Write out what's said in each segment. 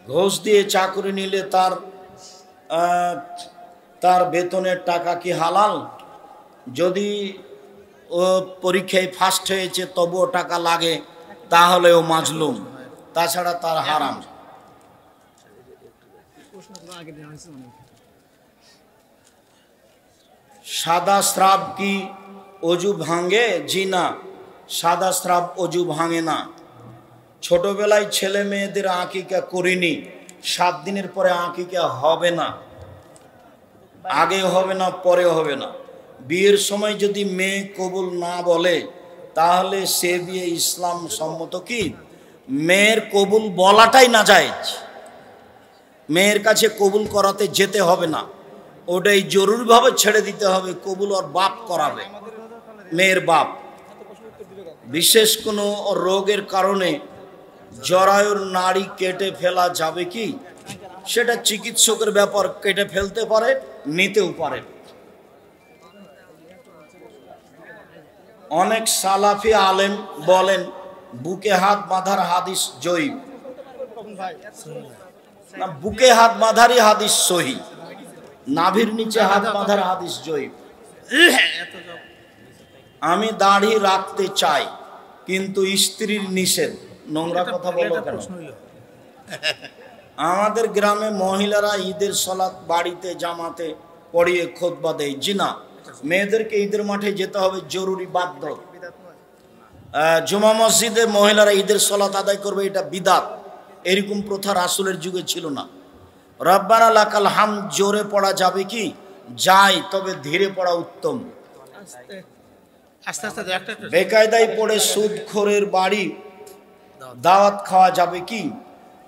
ঘুষ দিয়ে চাকরি নিলে তার বেতনের টাকা কি হালাল? যদি ও পরীক্ষায় ফার্স্ট হয়েছে তবুও টাকা লাগে তাহলে ও মাজলুম, তাছাড়া তার হারাম। সাদা স্রাব কি অজু ভাঙে? জি না, সাদা স্রাব অজু ভাঙে না। ছোটবেলায় ছেলে মেয়েদের আকিকা করিনি, 7 দিনের পরে আকিকা হবে না, আগে হবে না পরে হবে না। বিয়ের সময় যদি মেয়ে কবুল না বলে তাহলে সে বিয়ে ইসলাম সম্মত কি? মেয়ের কবুল বলাটাই নাজায়েজ, মেয়ের কাছে কবুল করাতে যেতে হবে না, ওটাই জরুরিভাবে ছেড়ে দিতে হবে। কবুল ওর বাপ করাবে, মেয়ের বাপ। বিশেষ কোনো রোগের কারণে জরায়ুর নাড়ি কেটে ফেলা যাবে কি? সেটা চিকিৎসকের ব্যাপার, কেটে ফেলতে পারে, নিতেও পারে। অনেক সালাফি আলেম বলেন বুকে হাত বাঁধার হাদিস জয়ীফ না, বুকে হাত বাঁধারই হাদিস সহি, নাভির নিচে হাত বাঁধার হাদিস জয়ীফ। আমি দাড়ি রাখতে চাই কিন্তু স্ত্রীর নিষেধ। নোংরা কথা বলো কেন? আমাদের গ্রামে মহিলারা ঈদের সালাত বাড়িতে জামাতে পড়িয়ে খুতবা দেয়। জি না, মেয়েদেরকে ঈদের মাঠে যেতে হবে, জরুরি বাধ্য। জুমা মসজিদে মহিলারা ঈদের সালাত আদায় করবে, এটা বিদাত। এরকম প্রথা রাসূলের যুগে ছিল না। রব্বানা লাকাল হামদ জোরে পড়া যাবে কি? যায়, তবে ধীরে পড়া উত্তম। বেকায়দায় পড়ে সুদখোরের বাড়ি দাওয়াত খাওয়া যাবে কি?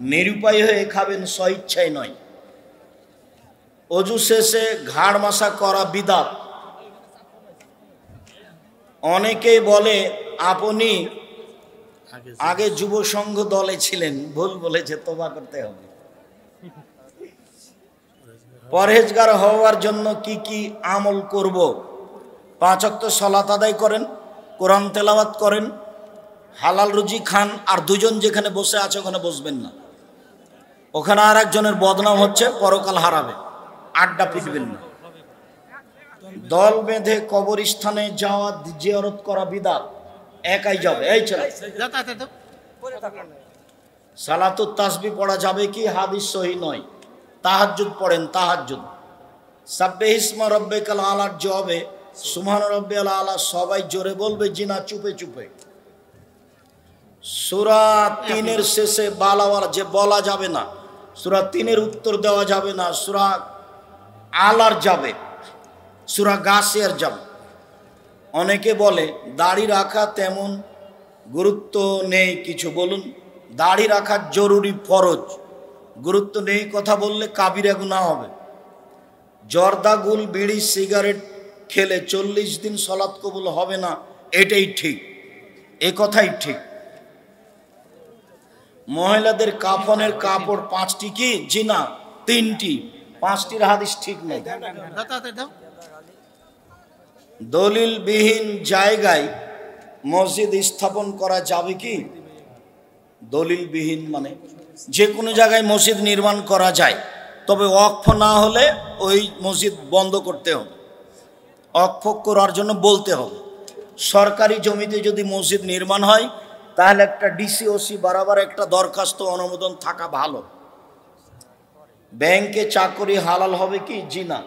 নিরুপায় হয়ে খাবেন, স্বইচ্ছায় নয়। অজু শেষে ঘাড় মাসা করা বিদাত। অনেকেই বলে আপনি আগে যুব সংঘ দলে ছিলেন, ভুল বলেছে, তওবা করতে হবে। পরহেজগার হওয়ার জন্য কি কি আমল করব? 5 ওয়াক্ত সালাত আদায় করেন, কোরআন তেলাওয়াত করেন, হালাল রুজি খান, আর দুজন যেখানে বসে আছে ওখানে বসবেন না। ওখানে আর একজনের বদনাম হচ্ছে, পরকাল হারাবে। আড্ডা পিটবেন না। দল বেঁধে কবরস্থানে যাওয়া, জিয়ারত করা বিদাত। একাই যাবে, এই চল। সালাতুত তাসবিহ পড়া যাবে কি? হাদিস সহি নয়। তাহাজ্জুদ পড়েন, তাহাজ্জুদ। সাব্বিহিসমা রাব্বিকাল আলার জবাবে সুবহান রাব্বিয়াল আলা সবাই জোরে বলবে, জিনা চুপে চুপে। সূরা 3-এর শেষে বালাওয়ার যে বলা যাবে না, সূরা 3-এর উত্তর দেওয়া যাবে না। সূরা আলার যাবে, সূরা গাসিয়ার যাবে। অনেকে বলে দাড়ি রাখা তেমন গুরুত্ব নেই, কিছু বলুন। দাড়ি রাখা জরুরি, ফরজ। গুরুত্ব নেই কথা বললে কাবিরা গুনাহ হবে। জর্দা, গুল, বিড়ি, সিগারেট খেলে 40 দিন সালাত কবুল হবে না, এটাই ঠিক, এ কথাই ঠিক। মহিলাদের কাফনের কাপড় 5টি কি? জি না, 3টি। 5টির হাদিস ঠিক নেই। দলিলবিহীন জায়গায় মসজিদ স্থাপন করা যাবে কি? দলিলবিহীন মানে যে কোনো জায়গায় মসজিদ নির্মাণ করা যায়, তবে ওয়াকফ না হলে ওই মসজিদ বন্ধ করতে হবে, ওয়াকফ করার জন্য বলতে হবে। সরকারি জমিতে যদি মসজিদ নির্মাণ হয় তাহলে একটা ডিসিওসি বরাবর একটা দরখাস্ত, অনুমোদন থাকা ভালো। ব্যাংকে চাকরি হালাল হবে কি? জি না।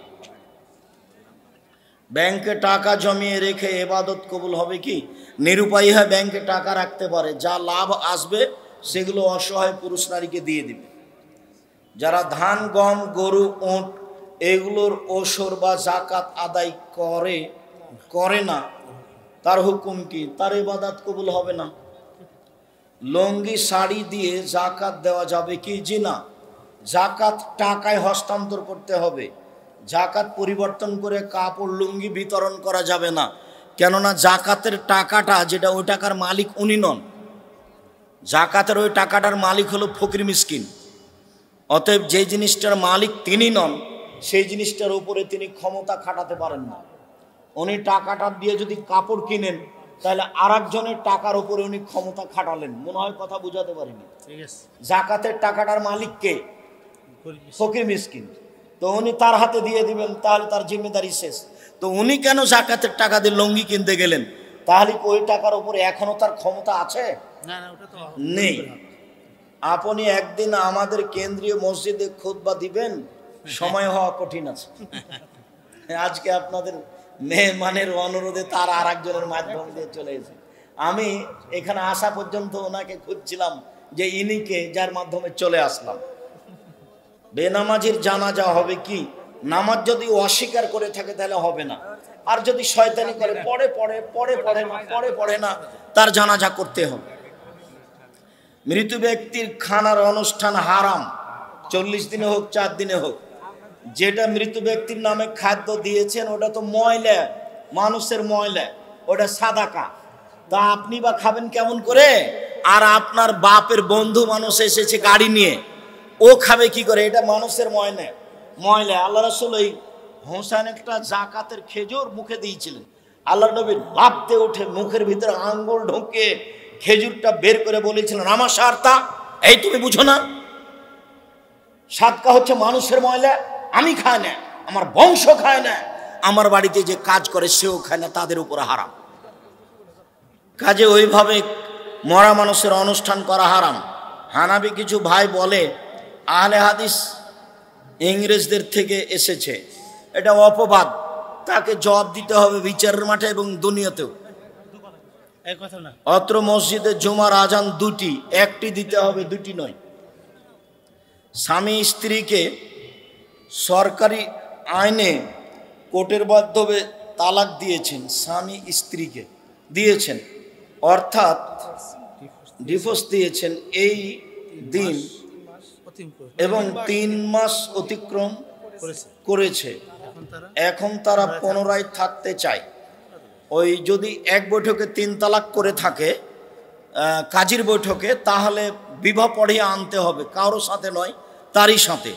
ব্যাংকে টাকা জমিয়ে রেখে ইবাদত কবুল হবে কি? নিরুপায়ী হয় ব্যাংকে টাকা রাখতে পারে, যা লাভ আসবে সেগুলো অসহায় পুরুষ নারীকে দিয়ে দিবে। যারা ধান, গম, গরু, উট এগুলোর ওসর বা জাকাত আদায় করে না, তার হুকুম কি? তার ইবাদত কবুল হবে না। লুঙ্গি, শাড়ি দিয়ে জাকাত দেওয়া যাবে কি? জি না। জাকাত টাকায় হস্তান্তর করতে হবে, জাকাত পরিবর্তন করে কাপড়, লুঙ্গি বিতরণ করা যাবে না। কেননা জাকাতের টাকাটা যেটা, ওই টাকার মালিক উনি নন। জাকাতের ওই টাকাটার মালিক হলো ফকির মিসকিন। অতএব যে জিনিসটার মালিক তিনি নন, সেই জিনিসটার উপরে তিনি ক্ষমতা খাটাতে পারেন না। উনি টাকাটা দিয়ে যদি কাপড় কিনেন তাহলে আর একজনের টাকার উপরে উনি ক্ষমতা খাটালেন। মনে হয় কথা বুঝাতে পারিনি। জাকাতের টাকাটার মালিক কে? ফকির মিসকিন। তো উনি তার হাতে দিয়ে দিবেন, তাহলে তার জিম্মেদারি শেষ। তো উনি কেন জাকাতের টাকা দিয়ে লঙ্গি কিনতে গেলেন? তাহলে ওই টাকার উপরে এখনো তার ক্ষমতা আছে? নেই। আপনি একদিন আমাদের কেন্দ্রীয় মসজিদে খুতবা দিবেন, সময় হওয়া কঠিন আছে। আজকে আপনাদের মেহমানের অনুরোধে তার আর একজনের মাধ্যম দিয়ে চলে এসে আমি এখানে আসা পর্যন্ত ওনাকে খুঁজছিলাম যে ইনিকে, যার মাধ্যমে চলে আসলাম। বেনামাজির জানাজা হবে কি? নামাজ যদি অস্বীকার করে থাকে তাহলে হবে না, আর যদি শয়তানি করে পড়ে না, তার জানাজা করতে হবে। মৃত ব্যক্তির খানার অনুষ্ঠান হারাম, 40 দিনে হোক 4 দিনে হোক। যেটা মৃত ব্যক্তির নামে খাদ্য দিয়েছেন ওটা তো ময়লা, মানুষের ময়লা, ওটা সাদাকা। তা আপনি বা খাবেন কেমন করে? আর আপনার বাপের বন্ধু মানুষ এসেছে গাড়ি নিয়ে, ও খাবে কি করে? এটা মানুষের ময়লা। আল্লাহ রাসূল এই হোসেন একটা জাকাতের খেজুর মুখে দিয়েছিলেন। আল্লাহ নবী লাফতে উঠে মুখের ভিতরে আঙ্গুল ঢোকে খেজুরটা বের করে বলেছিলেন, আমার সারতা, এই তুমি বুঝো না সাদকা হচ্ছে মানুষের ময়লা? আমি খাই না, আমার বংশ খায় না, আমার বাড়িতে যে কাজ করে সেও খায় না, তাদের উপর হারাম। কাজে ওইভাবে মরা মানুষের অনুষ্ঠান করা হারাম। হানাবি কিছু ভাই বলে আহলে হাদিস ইংরেজদের থেকে এসেছে, এটা অপবাদ। তাকে জবাব দিতে হবে বিচারের মাঠে এবং দুনিয়াতেও। অত্র মসজিদে জুমার আজান দুটি, একটি দিতে হবে, দুটি নয়। স্বামী স্ত্রীকে সরকারি আইনে কোর্টের মাধ্যমে তালাক দিয়েছেন, স্বামী স্ত্রীকে দিয়েছেন, অর্থাৎ ডিভোর্স দিয়েছেন এই দিন এবং 3 মাস অতিক্রম করেছে। এখন তারা পুনরায় থাকতে চায়। ওই যদি এক বৈঠকে 3 তালাক করে থাকে কাজীর বৈঠকে, তাহলে বিবাহ পড়িয়ে আনতে হবে, কারোর সাথে নয়, তারই সাথে।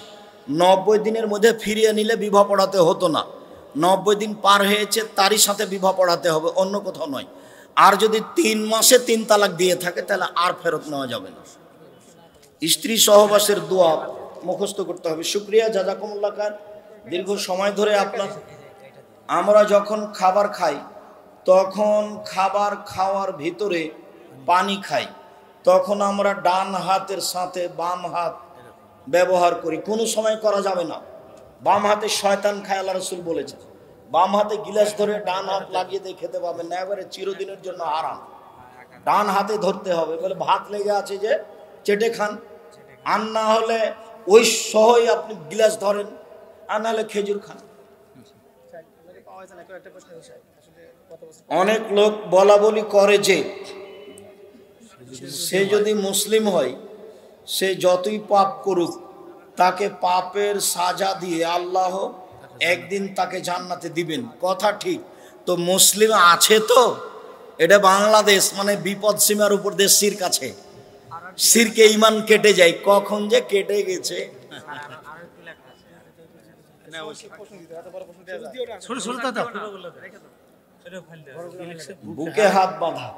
90 দিনের মধ্যে ফিরিয়ে নিলে বিবাহ পড়াতে হতো না। 90 দিন পার হয়েছে, তারই সাথে বিবাহ পড়াতে হবে, অন্য কোথাও নয়। আর যদি 3 মাসে 3 তালাক দিয়ে থাকে তাহলে আর ফেরত নেওয়া যাবে না। স্ত্রী সহবাসের দোয়া মুখস্থ করতে হবে। শুকরিয়া, জাযাকুমুল্লাহ খান। দীর্ঘ সময় ধরে আমরা যখন খাবার খাই তখন খাবার খাওয়ার ভিতরে পানি খাই, তখন আমরা ডান হাতের সাথে বাম হাত ব্যবহার করি। কোনো সময় করা যাবে না। বাম হাতে শয়তান খায়, আল্লাহ রাসূল বলেছেন। বাম হাতে গিলাস ধরে ডান হাত লাগিয়ে দিয়ে খেতে পাবেন না, এবারে চিরদিনের জন্য হারাম। ডান হাতে ধরতে হবে, বলে ভাত লেগে আছে যে চেটে খান, আর না হলে ওই সহই আপনি গিলাস ধরেন, আর না হলে খেজুর খান। অনেক লোক বলা বলি করে যে সে যদি মুসলিম হয়, সে যতই পাপ করুক তাকে পাপের সাজা দিয়ে আল্লাহ একদিন তাকে জান্নাতে দিবেন। কথা ঠিক, তো মুসলিম আছে তো? এটা বাংলাদেশ মানে বিপদ সীমার উপর দেশ, শির কাছে শিরকে ইমান কেটে যায়, কখন যে কেটে গেছে। বুকে হাত বাঁধা।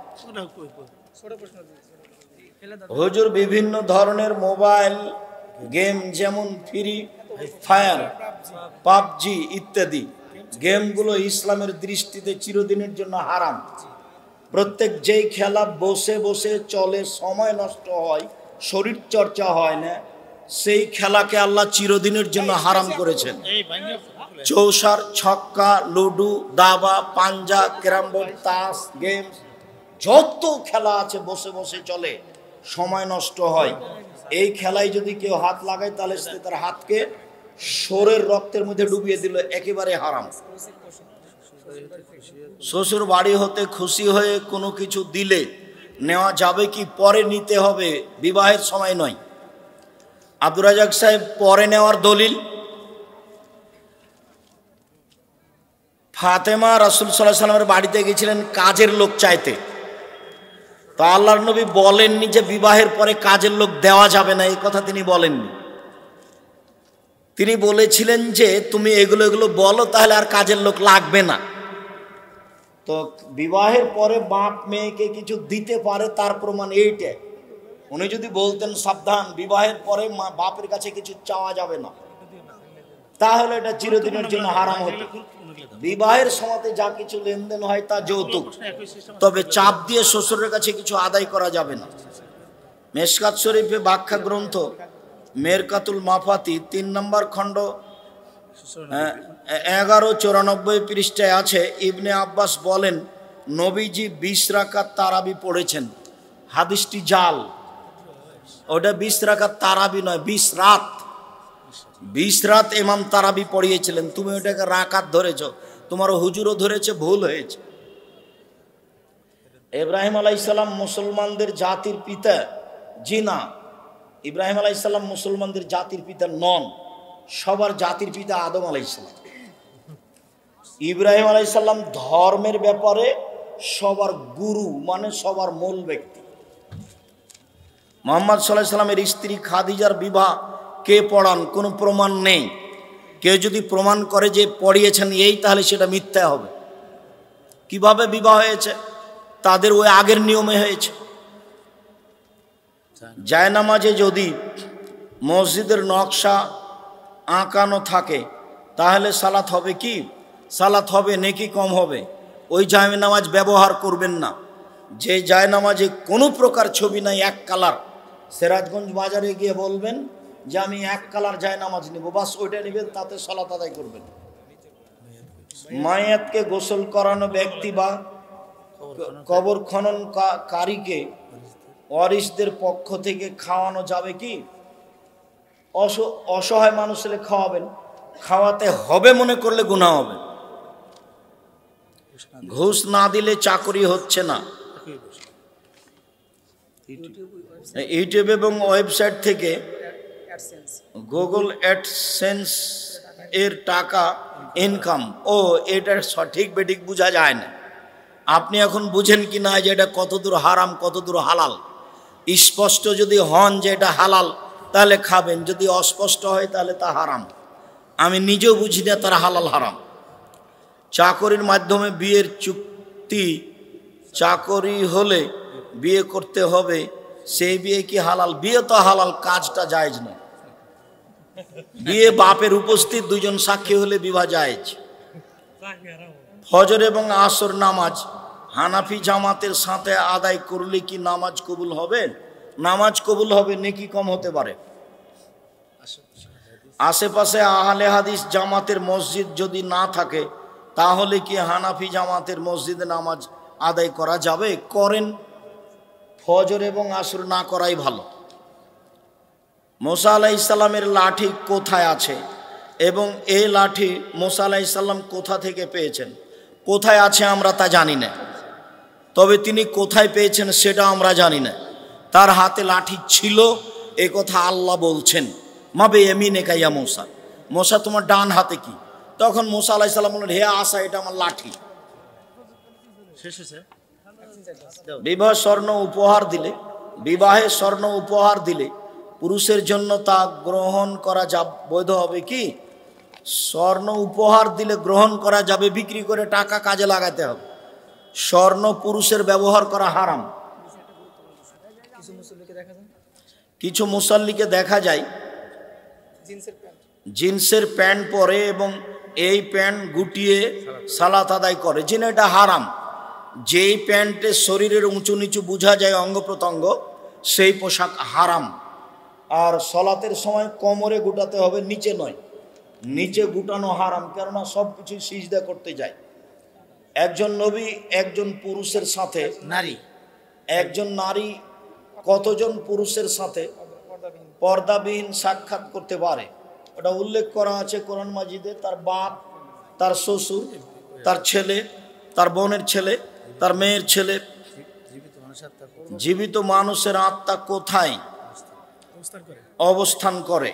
হুজুর, বিভিন্ন ধরনের মোবাইল গেম যেমন ফ্রি ফায়ার, পাবজি ইত্যাদি গেমগুলো ইসলামের দৃষ্টিতে চিরদিনের জন্য হারাম। প্রত্যেক যেই খেলা বসে বসে চলে, সময় নষ্ট হয়, শরীর চর্চা হয় না, সেই খেলাকে আল্লাহ চিরদিনের জন্য হারাম করেছেন। চৌসার, ছক্কা, লুডু, দাবা, পাঞ্জা, ক্যারাম বোর্ড, তাস, গেমস, যত খেলা আছে বসে বসে চলে, সময় নষ্ট হয়। এই খেলায় যদি কেউ হাত লাগায় তাহলে সে তার হাতকে শরীর রক্তের মধ্যে ডুবিয়ে দিল, একেবারে হারাম। শ্বশুর বাড়ি হতে খুশি হয়ে কোনো কিছু দিলে নেওয়া যাবে কি পরে নিতে হবে? বিবাহের সময় নয়। আব্দুর রাজ্জাক সাহেব, পরে নেওয়ার দলিল ফাতেমা রাসূল সাল্লাল্লাহু আলাইহি ওয়াসাল্লামের বাড়িতে গেছিলেন কাজের লোক চাইতে, তো আল্লাহর নবী বলেননি যে বিবাহের পরে কাজের লোক দেওয়া যাবে না, এই কথা তিনি বলেননি। তিনি বলেছিলেন যে তুমি এগুলো বলো, তাহলে আর কাজের লোক লাগবে না। তো বিবাহের পরে বাপ মেয়েকে কিছু দিতে পারে তার প্রমাণ এইটা। উনি যদি বলতেন সাবধান বিবাহের পরে বাপের কাছে কিছু চাওয়া যাবে না, তাহলে এটা চিরদিনের জন্য হারাম হতো। বিবাহের সময়তে যা কিছু লেনদেন হয় তা যৌতুক, তবে চাপ দিয়ে শ্বশুরের কাছে কিছু আদায় করা যাবে না। মেশকাত শরীফে ব্যাখ্যা গ্রন্থ মেরকাতুল মাফাতি 3 নম্বর খণ্ড 1194 পৃষ্ঠায় আছে, ইবনে আব্বাস বলেন নবীজি 20 রাকাত তারাবি পড়েছেন। হাদিসটি জাল, ওটা 20 রাকাত তারাবি নয়, 20 রাত। 20 রাত ইমাম তারাবি পড়িয়েছিলেন। তুমি ওটাকে রাকাত ধরেছ, তোমার হুজুরও ধরেছে, ভুল হয়েছে। ইব্রাহিম আলাইহিস সালাম মুসলমানদের জাতির পিতা? জি না, ইব্রাহিম আলাইহিস সালাম মুসলমানদের জাতির পিতা নন, সবার জাতির পিতা আদম আলাইহিস সালাম। ইব্রাহিম আলাইহিস সালাম ধর্মের ব্যাপারে সবার গুরু, মানে সবার মূল ব্যক্তি। মুহাম্মদ সাল্লাল্লাহু আলাইহি সাল্লামের স্ত্রী খাদিজার বিবাহ কে পড়ান? কোনো প্রমাণ নেই। কেউ যদি প্রমাণ করে যে পড়িয়েছেন এই, তাহলে সেটা মিথ্যা হবে। কিভাবে বিবাহ হয়েছে? তাদের ওই আগের নিয়মে হয়েছে। জায়নামাজে যদি মসজিদের নকশা আঁকানো থাকে তাহলে সালাত হবে কি? সালাত হবে, নেকি কম হবে। ওই জায়নামাজ ব্যবহার করবেন না। যে জায়নামাজে কোনো প্রকার ছবি নাই, এক কালার, সিরাজগঞ্জ বাজারে গিয়ে বলবেন যে আমি এক কালার জায়নামাজ নিব, বাস ওইটা নেবেন, তাতে সালাত আদায় করবেন। মায়াতকে গোসল করানো ব্যক্তি বা কবর খননকারীকে ওয়ারিসদের পক্ষ থেকে খাওয়ানো যাবে কি? অসহায় মানুষের খাওয়াবেন, খাওয়াতে হবে মনে করলে গুনাহ হবে। ঘুষ না দিলে চাকরি হচ্ছে না। ইউটিউব এবং ওয়েবসাইট থেকে গুগল অ্যাডসেন্স এর টাকা ইনকাম, ও এটা সঠিক বেঠিক বোঝা যায় না। আপনি এখন বুঝেন কি না যে এটা কতদূর হারাম কতদূর হালাল? স্পষ্ট যদি হন যে এটা হালাল তাহলে খাবেন, যদি অস্পষ্ট হয় তাহলে তা হারাম। আমি নিজেও বুঝি না তার হালাল হারাম। চাকরির মাধ্যমে বিয়ের চুক্তি, চাকরি হলে বিয়ে করতে হবে, সেই বিয়ে কি হালাল? বিয়ে তো হালাল, কাজটা জায়েজ নয়। বিয়ে বাপের উপস্থিত দুজন সাক্ষী হলে বিবাহ জায়েজ। ফজর এবং আসর নামাজ হানাফি জামাতের সাথে আদায় করলে কি নামাজ কবুল হবে? নামাজ কবুল হবে, নেকি কম হতে পারে। আশেপাশে আহলে হাদিস জামাতের মসজিদ যদি না থাকে তাহলে কি হানাফি জামাতের মসজিদে নামাজ আদায় করা যাবে? করেন, ফজর এবং আসর না করাই ভালো। মুসা আলাইহিস সালামের লাঠি কোথায় আছে এবং এই লাঠি মুসা আলাইহিস সালাম কোথা থেকে পেয়েছেন? কোথায় আছে আমরা তা জানি না, তবে তিনি কোথায় পেয়েছেন সেটা আমরা জানি না। তার হাতে লাঠি ছিল এ কথা আল্লাহ বলছেন, মাবে ইয়ামিনেকা ইয়া মুসা, মুসা তোমার ডান হাতে কি? তখন মুসা আলাইহিস সালাম বললেন, হে আসা, এটা আমার লাঠি। বিবাহে স্বর্ণ উপহার দিলে পুরুষের জন্য তা গ্রহণ করা বৈধ হবে কি? স্বর্ণ উপহার দিলে গ্রহণ করা যাবে, বিক্রি করে টাকা কাজে লাগাতে হবে। স্বর্ণ পুরুষের ব্যবহার করা হারাম। কিছু মুসল্লিকে দেখা যায় জিন্সের প্যান্ট পরে এবং এই প্যান্ট গুটিয়ে সালাত আদায় করে, যেটা এটা হারাম। যেই প্যান্টে শরীরের উঁচু নিচু বোঝা যায় অঙ্গ প্রত্যঙ্গ, সেই পোশাক হারাম। আর সলাতের সময় কোমরে গুটাতে হবে, নিচে নয়। নিচে গুটানো হারাম, কেননা সব কিছু সিজদা করতে যায়। একজন নবী একজন পুরুষের সাথে একজন নারী কতজন পুরুষের সাথে পর্দাবিহীন সাক্ষাৎ করতে পারে, ওটা উল্লেখ করা আছে কোরআন মাজিদে। তার বাপ, তার শ্বশুর, তার ছেলে, তার বোনের ছেলে, তার মেয়ের ছেলে। জীবিত মানুষের আত্মা কোথায় অবস্থান করে?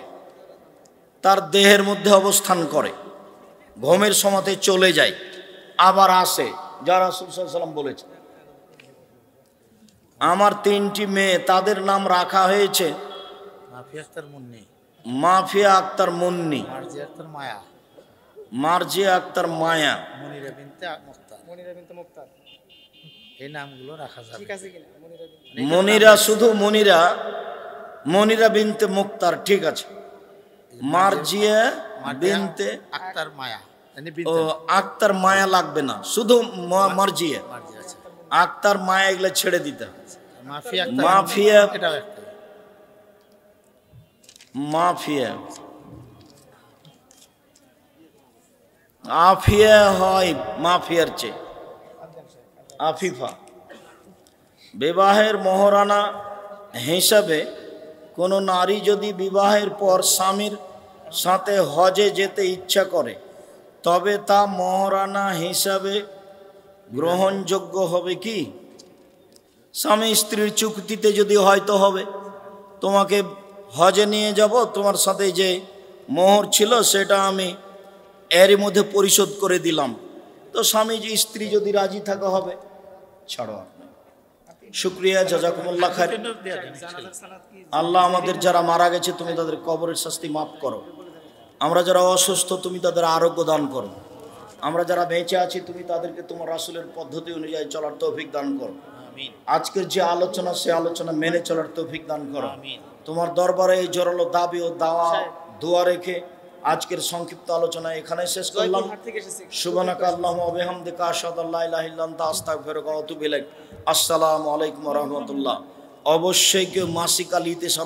তার দেহের মধ্যে অবস্থান করে, ঘুমের সময়তে চলে যায়, আবার আসে, যা রাসূল সাল্লাল্লাহু আলাইহি ওয়াসাল্লাম বলেছেন। আমার 3টি মেয়ে, তাদের নাম রাখা হয়েছে মাফিয়া আক্তার মুন্নি, মার্জিয়া আক্তার মায়া, মনিরা বিনতে মুক্তার, এই নামগুলো রাখা যাবে। ঠিক আছে কিনা? মনিরা বিনতে মনিরা, শুধু মনিরা, মনিরা বিনতে মুক্তার, ঠিক আছে। মার্জিয়া বিনতে আক্তার মায়া, ও আক্তার মায়া লাগবে না, শুধু মার্জিয়া। মার্জি আছে। আক্তার মায়া এগুলো ছেড়ে দিতে হবে। মাফিয়া, মাফিয়া, এটাও একটা। মাফিয়া, আফিয়া হয় মাফিয়ার চেয়ে, আফিফা। বিবাহের মহারানা হিসাবে কোনো নারী যদি বিবাহের পর স্বামীর সাথে হজে যেতে ইচ্ছা করে তবে তা মহারানা হিসাবে গ্রহণযোগ্য হবে কি? স্বামী স্ত্রীর চুক্তিতে যদি হয়তো হবে, তোমাকে হজে নিয়ে যাব, তোমার সাথে যে মোহর ছিল সেটা আমি এরই মধ্যে পরিশোধ করে দিলাম, তো স্বামী যে স্ত্রী যদি রাজি থাকা হবে, ছাড়ো। শুক্রিয়া, জাযাকুমুল্লাহ খায়র। আল্লাহ আমাদের যারা মারা গেছে তুমি তাদের কবরের শাস্তি মাফ করো, আমরা যারা অসুস্থ তুমি তাদের আরোগ্য দান করো, আমরা যারা বেঁচে আছি তুমি তাদেরকে তোমার রাসূলের পদ্ধতি অনুযায়ী চলার তৌফিক দান করো। আজকের যে আলোচনা সে আলোচনা মেনে চলার তৌফিক দান করো। তোমার দরবারে এই জোরালো দাবি ও দাওয়া দোয়া রেখে আজকের সংক্ষিপ্ত আলোচনা এখানে শেষ করলাম। সুবহানাকা আল্লাহুম্মা ওয়া বিহামদিকা আশহাদু আল্লা ইলাহা ইল্লা আনতা আস্তাগফিরুকা ওয়া আতুবু ইলাইক। আসসালামু আলাইকুম ওয়া রাহমাতুল্লাহ। অবশ্যই কেউ মাসিক আলিতে